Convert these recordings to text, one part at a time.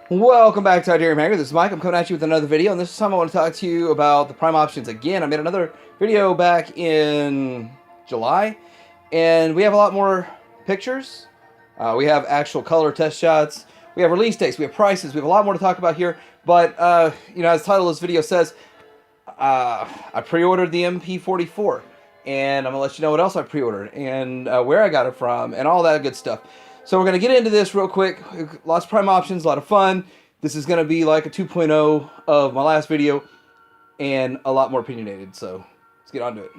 Welcome back to Idarium Hanger. This is Mike. I'm coming at you with another video, and this time I want to talk to you about the prime options again. I made another video back in July, and we have a lot more pictures. We have actual color test shots. We have release dates. We have prices. We have a lot more to talk about here. But, as the title of this video says, I pre-ordered the MP-44, and I'm going to let you know what else I pre-ordered, and where I got it from, and all that good stuff. So we're going to get into this real quick. Lots of prime options, a lot of fun. This is going to be like a 2.0 of my last video, and a lot more opinionated, so let's get on to it.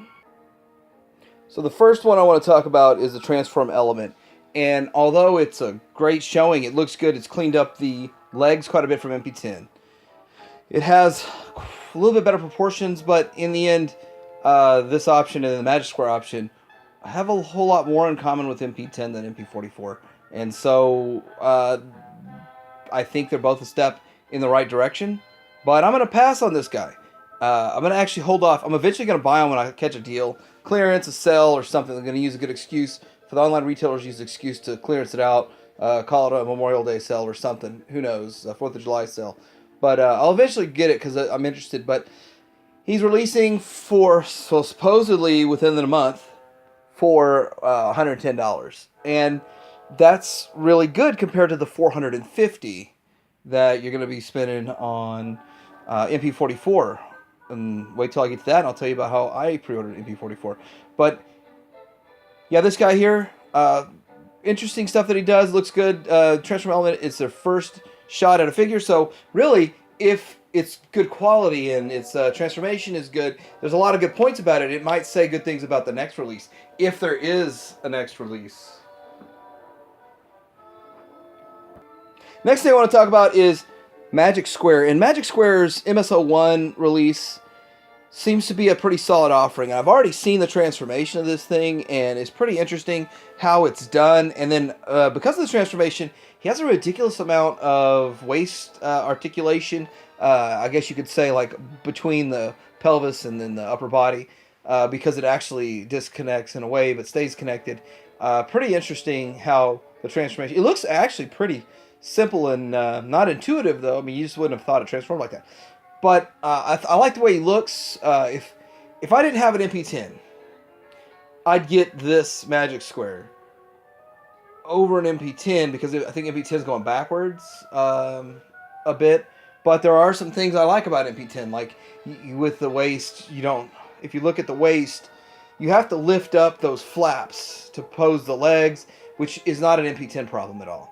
So the first one I want to talk about is the transform element. And although it's a great showing, it looks good, it's cleaned up the legs quite a bit from MP10. It has a little bit better proportions, but in the end, this option and the Magic Square option have a whole lot more in common with MP10 than MP44. And so I think they're both a step in the right direction. But I'm going to pass on this guy. I'm going to actually hold off. I'm eventually going to buy them when I catch a deal. Clearance, a sale, or something. I'm going to use a good excuse. For the online retailers, use the excuse to clearance it out. Call it a Memorial Day sale or something. Who knows? A 4th of July sale. But I'll eventually get it because I'm interested. But he's releasing for, so supposedly within the month, for $110. And that's really good compared to the $450 that you're going to be spending on MP-44. And wait till I get to that, and I'll tell you about how I pre-ordered MP-44. But yeah, this guy here, interesting stuff that he does. Looks good. Transform element, it's their first shot at a figure. So really, if it's good quality and its transformation is good, there's a lot of good points about it. It might say good things about the next release, if there is a next release. Next thing I want to talk about is Magic Square. And Magic Square's MSO1 release seems to be a pretty solid offering. I've already seen the transformation of this thing, and it's pretty interesting how it's done. And then because of the transformation, he has a ridiculous amount of waist articulation. I guess you could say like between the pelvis and then the upper body, because it actually disconnects in a way but stays connected. Pretty interesting how the transformation. It looks actually pretty simple and not intuitive, though. I mean, you just wouldn't have thought it transformed like that. But I like the way he looks. If I didn't have an MP10, I'd get this Magic Square over an MP10 because I think MP10 is going backwards a bit. But there are some things I like about MP10, like with the waist. You don't. If you look at the waist, you have to lift up those flaps to pose the legs, which is not an MP10 problem at all.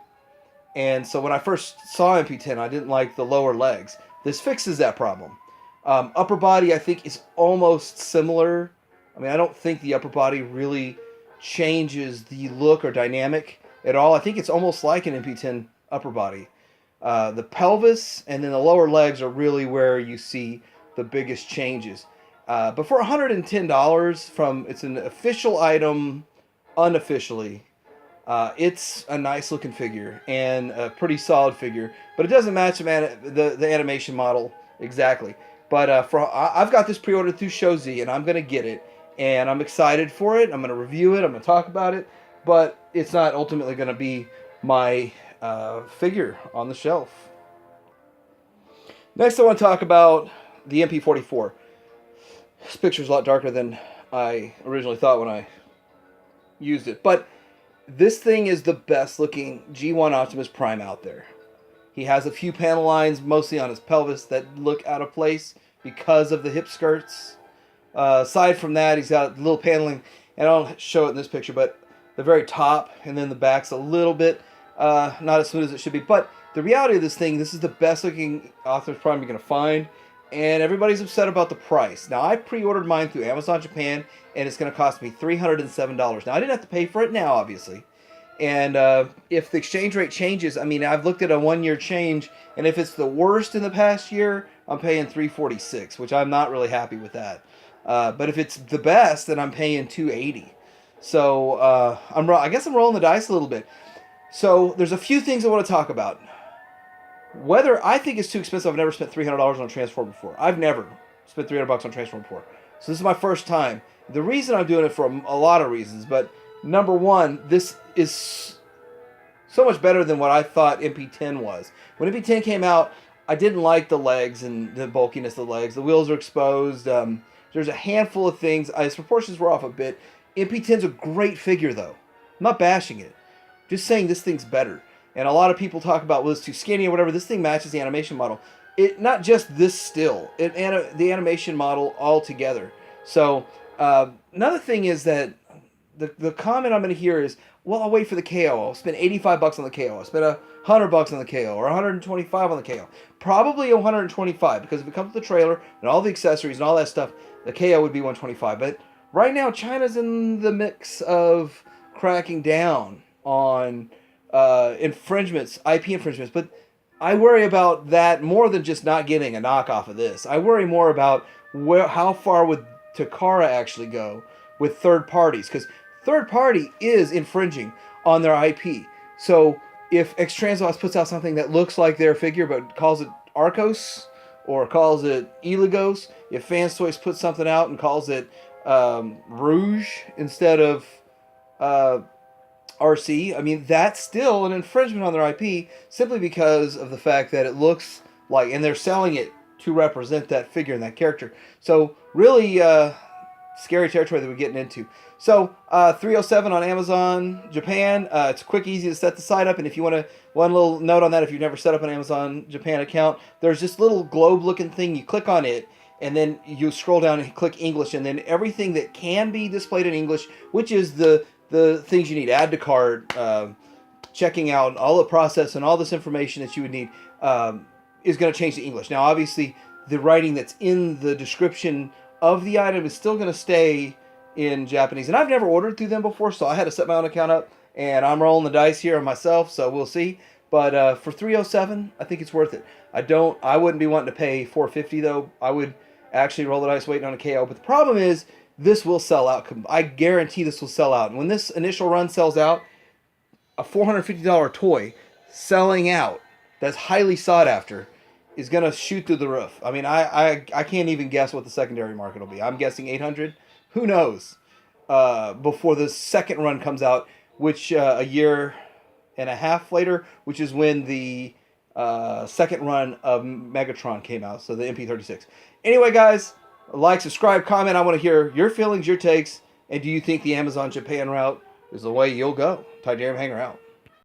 And so when I first saw MP10, I didn't like the lower legs. This fixes that problem. Upper body, I think, is almost similar. I mean, I don't think the upper body really changes the look or dynamic at all. I think it's almost like an MP10 upper body. The pelvis and then the lower legs are really where you see the biggest changes. But for $110 it's an official item, unofficially, it's a nice looking figure and a pretty solid figure, but it doesn't match the animation model exactly. But I've got this pre-ordered through ShowZ, and I'm gonna get it, and I'm excited for it. I'm gonna review it. I'm gonna talk about it, but it's not ultimately gonna be my figure on the shelf. Next, I want to talk about the MP-44. This picture's a lot darker than I originally thought when I used it, but this thing is the best looking G1 Optimus Prime out there. He has a few panel lines, mostly on his pelvis, that look out of place because of the hip skirts. Aside from that, he's got a little paneling, and I don't show it in this picture, but the very top and then the back's a little bit not as smooth as it should be. But the reality of this thing, this is the best looking Optimus Prime you're going to find, and everybody's upset about the price. Now, I pre-ordered mine through Amazon Japan, and it's going to cost me $307. Now, I didn't have to pay for it now, obviously. And if the exchange rate changes, I mean, I've looked at a 1-year change, and if it's the worst in the past year, I'm paying $346, which I'm not really happy with that. But if it's the best, then I'm paying $280. So I guess I'm rolling the dice a little bit. So there's a few things I want to talk about. Whether I think it's too expensive, I've never spent $300 on a Transformer before. I've never spent $300 on a Transformer before. So this is my first time. The reason I'm doing it for a lot of reasons, but number one, this is so much better than what I thought MP10 was. When MP10 came out, I didn't like the legs and the bulkiness of the legs. The wheels are exposed. There's a handful of things. Its proportions were off a bit. MP10's a great figure, though. I'm not bashing it. Just saying this thing's better. And a lot of people talk about, well, it's too skinny or whatever. This thing matches the animation model. Not just this still. The animation model altogether. So, another thing is that the comment I'm going to hear is, well, I'll wait for the KO. I'll spend $85 on the KO. I'll spend $100 on the KO or $125 on the KO. Probably $125 because if it comes with the trailer and all the accessories and all that stuff, the KO would be $125. But right now, China's in the mix of cracking down on infringements, IP infringements. But I worry about that more than just not getting a knockoff of this. I worry more about how far would Takara actually go with third parties, because third party is infringing on their IP. So if X-Transbox puts out something that looks like their figure but calls it Arcos or calls it Eligos, if Fans Toys puts something out and calls it Rouge instead of RC, I mean, that's still an infringement on their IP simply because of the fact that it looks like, and they're selling it to represent that figure and that character. So really scary territory that we're getting into. So 307 on Amazon Japan. It's quick, easy to set the site up. And if you want to, one little note on that, if you've never set up an Amazon Japan account, there's this little globe-looking thing. You click on it, and then you scroll down and click English, and then everything that can be displayed in English, which is the things you need, add to cart, checking out, all the process and all this information that you would need, is going to change to English. Now, obviously, the writing that's in the description of the item is still going to stay in Japanese. And I've never ordered through them before, so I had to set my own account up, and I'm rolling the dice here on myself, so we'll see. But for 307, I think it's worth it. I wouldn't be wanting to pay $450 though. I would actually roll the dice waiting on a KO. But the problem is, this will sell out. I guarantee this will sell out. And when this initial run sells out, a $450 toy selling out that's highly sought after is going to shoot through the roof. I mean, I can't even guess what the secondary market will be. I'm guessing 800. Who knows? Before the second run comes out, which a year and a half later, which is when the second run of Megatron came out, so the MP-36. Anyway, guys, like, subscribe, comment. I want to hear your feelings, your takes, and do you think the Amazon Japan route is the way you'll go? Tydarium Hanger out.